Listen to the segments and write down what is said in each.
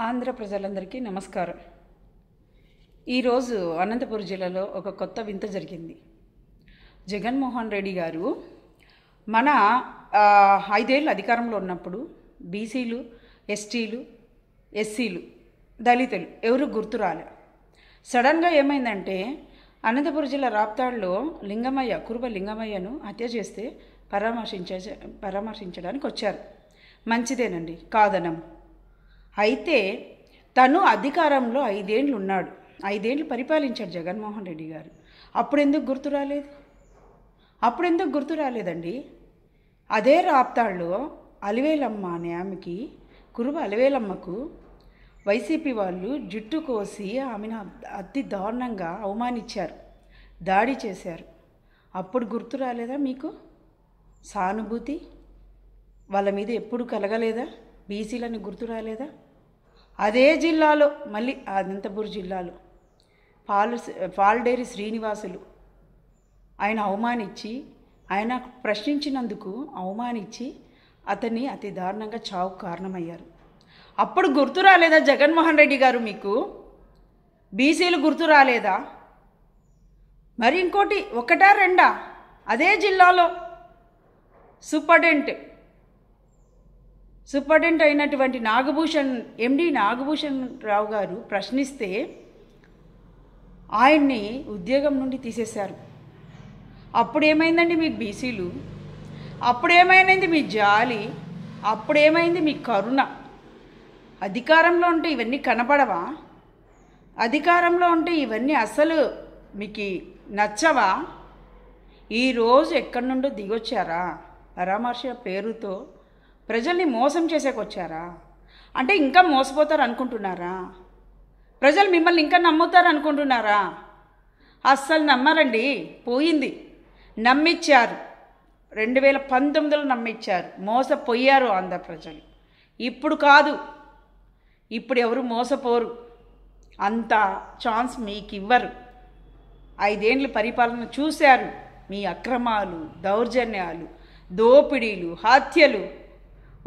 ఆంధ్ర ప్రజలందరికీ నమస్కారం. ఈరోజు అనంతపురం జిల్లాలో ఒక కొత్త వింత జరిగింది. జగన్మోహన్ రెడ్డి గారు మన 5 ఏళ్ళు అధికారంలో ఉన్నప్పుడు బీసీలు, ఎస్టీలు, ఎస్సీలు, దళితులు ఎవరు గుర్తు రాలే. సడన్గా ఏమైందంటే అనంతపురం జిల్లా రాప్తాడులో కురుబ లింగమయ్యను హత్య చేస్తే పరామర్శించడానికి వచ్చారు. మంచిదేనండి, కాదనం. అయితే తను అధికారంలో 5 ఏళ్ళు ఉన్నాడు, 5 ఏళ్ళు పరిపాలించాడు జగన్మోహన్ రెడ్డి గారు. అప్పుడెందుకు గుర్తు రాలేదండి? అదే రాప్తాడులో అలివేలమ్మ అనే ఆమెకి, కురుబ అలివేలమ్మకు వైసీపీ వాళ్ళు జుట్టు కోసి ఆమెను అతి దారుణంగా అవమానించారు, దాడి చేశారు. అప్పుడు గుర్తు రాలేదా మీకు? సానుభూతి వాళ్ళ మీద ఎప్పుడు కలగలేదా? బీసీలని గుర్తు రాలేదా? అదే జిల్లాలో, మళ్ళీ అనంతపురం జిల్లాలో పాల్డేరి శ్రీనివాసులు ఆయన ప్రశ్నించినందుకు అవమానించి అతన్ని అతి దారుణంగా చావుకు కారణమయ్యారు. అప్పుడు గుర్తు రాలేదా జగన్మోహన్ రెడ్డి గారు మీకు? బీసీలు గుర్తు రాలేదా? మరి ఇంకోటి, ఒకటా రెండా? అదే జిల్లాలో సూపరింటెండెంట్ అయినటువంటి ఎండి నాగభూషణ్ రావు గారు ప్రశ్నిస్తే ఆయన్ని ఉద్యోగం నుండి తీసేశారు. అప్పుడేమైందండి మీకు బీసీలు? అప్పుడేమైంది మీ జాలి? అప్పుడేమైంది మీ కరుణ? అధికారంలో ఉంటే ఇవన్నీ కనపడవా? అధికారంలో ఉంటే ఇవన్నీ అసలు మీకు నచ్చవా? ఈరోజు ఎక్కడి నుండో దిగొచ్చారా? పరామర్శ పేరుతో ప్రజల్ని మోసం చేసేకొచ్చారా? అంటే ఇంకా మోసపోతారు అనుకుంటున్నారా? ప్రజలు మిమ్మల్ని ఇంకా నమ్ముతారు అనుకుంటున్నారా? అస్సలు నమ్మరండి. పోయింది. నమ్మిచ్చారు, 2019లో నమ్మిచ్చారు, మోసపోయారు ఆంధ్ర ప్రజలు. ఇప్పుడు కాదు, ఇప్పుడు ఎవరు మోసపోరు, అంత ఛాన్స్ మీకు ఇవ్వరు. 5 ఏళ్ళు పరిపాలన చూశారు. మీ అక్రమాలు, దౌర్జన్యాలు, దోపిడీలు, హత్యలు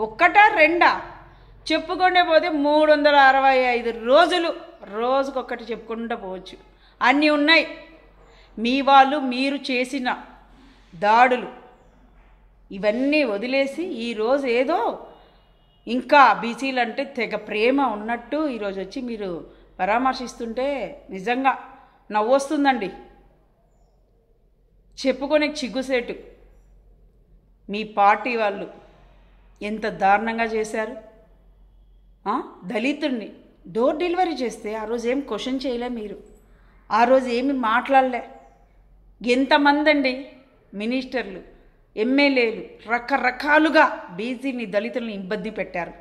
ఒక్కటా రెండా? చెప్పుకుంటే పోతే 365 రోజులు, రోజుకొక్కటి చెప్పుకుంటూ పోవచ్చు. అన్నీ ఉన్నాయి. మీ వాళ్ళు మీరు చేసిన దాడులు ఇవన్నీ వదిలేసి ఈరోజు ఏదో ఇంకా బీసీలు అంటే తెగ ప్రేమ ఉన్నట్టు ఈరోజు వచ్చి మీరు పరామర్శిస్తుంటే నిజంగా నవ్వొస్తుందండి. చెప్పుకునే చిగ్గుసేటు. మీ పార్టీ వాళ్ళు ఎంత దారుణంగా చేశారు. దళితుడిని డోర్ డెలివరీ చేస్తే ఆ రోజు ఏం క్వశ్చన్ చేయలే మీరు, ఆ రోజు ఏమి మాట్లాడలే. ఎంతమంది అండి మినిస్టర్లు, ఎమ్మెల్యేలు రకరకాలుగా బీసీని, దళితుల్ని ఇబ్బంది పెట్టారు.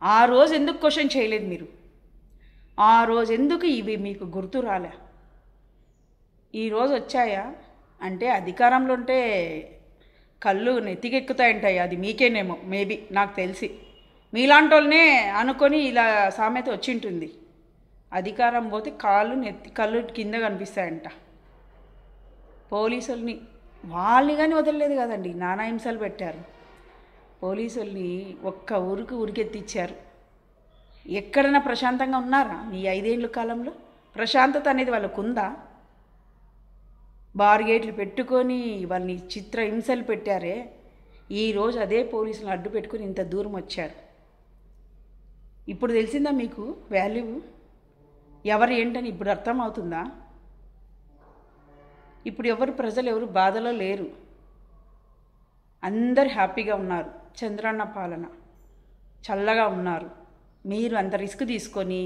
ఆ రోజు ఎందుకు క్వశ్చన్ చేయలేదు మీరు? ఆ రోజు ఎందుకు ఇవి మీకు గుర్తు రాలే? ఈరోజు వచ్చాయా అంటే అధికారంలో ఉంటే కళ్ళు నెత్తికెక్కుతాయంటాయి. అది మీకేనేమో, మేబీ, నాకు తెలిసి మీలాంటి వాళ్ళనే అనుకొని ఇలా సామెత వచ్చింటుంది. అధికారం పోతే కళ్ళు కింద కనిపిస్తాయంట. పోలీసుల్ని వాళ్ళని కానీ వదలలేదు కదండి, నానా హింసలు పెట్టారు. పోలీసుల్ని ఒక్క ఉరికెత్తిచ్చారు. ఎక్కడైనా ప్రశాంతంగా ఉన్నారా? మీ 5 ఏళ్ళ కాలంలో ప్రశాంతత అనేది వాళ్ళకు ఉందా? బార్గేట్లు పెట్టుకొని వాళ్ళని చిత్ర హింసలు పెట్టారే. ఈరోజు అదే పోలీసులను అడ్డు పెట్టుకుని ఇంత దూరం వచ్చారు. ఇప్పుడు తెలిసిందా మీకు వాల్యూ ఎవరు ఏంటని? ఇప్పుడు అర్థమవుతుందా? ఇప్పుడు ప్రజలు ఎవరు బాధలో లేరు, అందరు హ్యాపీగా ఉన్నారు. చంద్రన్న పాలన చల్లగా ఉన్నారు. మీరు అంత రిస్క్ తీసుకొని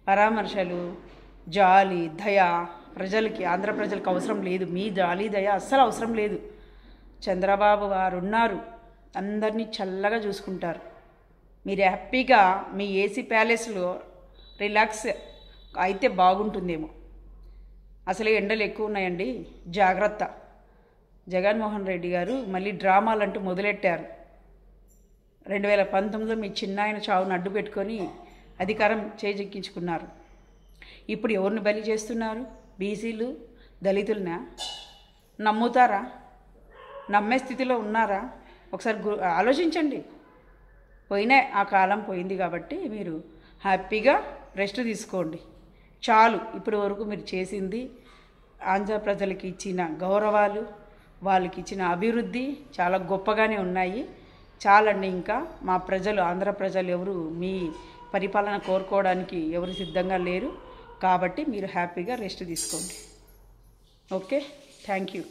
పరామర్శలు, జాలి, దయ ప్రజలకి, ఆంధ్ర ప్రజలకు అవసరం లేదు. మీ జాలి, దయ అస్సలు అవసరం లేదు. చంద్రబాబు గారు ఉన్నారు, అందరినీ చల్లగా చూసుకుంటారు. మీరు హ్యాపీగా మీ ఏసీ ప్యాలెస్లో రిలాక్స్ అయితే బాగుంటుందేమో. అసలే ఎండలు ఎక్కువ ఉన్నాయండి, జాగ్రత్త. జగన్మోహన్ రెడ్డి గారు మళ్ళీ డ్రామాలంటూ మొదలెట్టారు. 2019లో మీ చిన్నాయన చావును అడ్డు పెట్టుకొని అధికారం చేజెక్కించుకున్నారు. ఇప్పుడు ఎవరిని బలి చేస్తున్నారు? బీసీలు, దళితులనా? నమ్ముతారా? నమ్మే స్థితిలో ఉన్నారా? ఒకసారి ఆలోచించండి. ఆ కాలం పోయింది కాబట్టి మీరు హ్యాపీగా రెస్ట్ తీసుకోండి. చాలు, ఇప్పటి వరకు మీరు చేసింది ఆంధ్ర ప్రజలకి ఇచ్చిన గౌరవాలు, వాళ్ళకి ఇచ్చిన అభివృద్ధి చాలా గొప్పగానే ఉన్నాయి. చాలండి. ఇంకా మా ప్రజలు, ఆంధ్ర ప్రజలు ఎవరు మీ పరిపాలన కోరుకోవడానికి ఎవరు సిద్ధంగా లేరు. కాబట్టి మీరు హ్యాపీగా రెస్ట్ తీసుకోండి. Okay, thank you.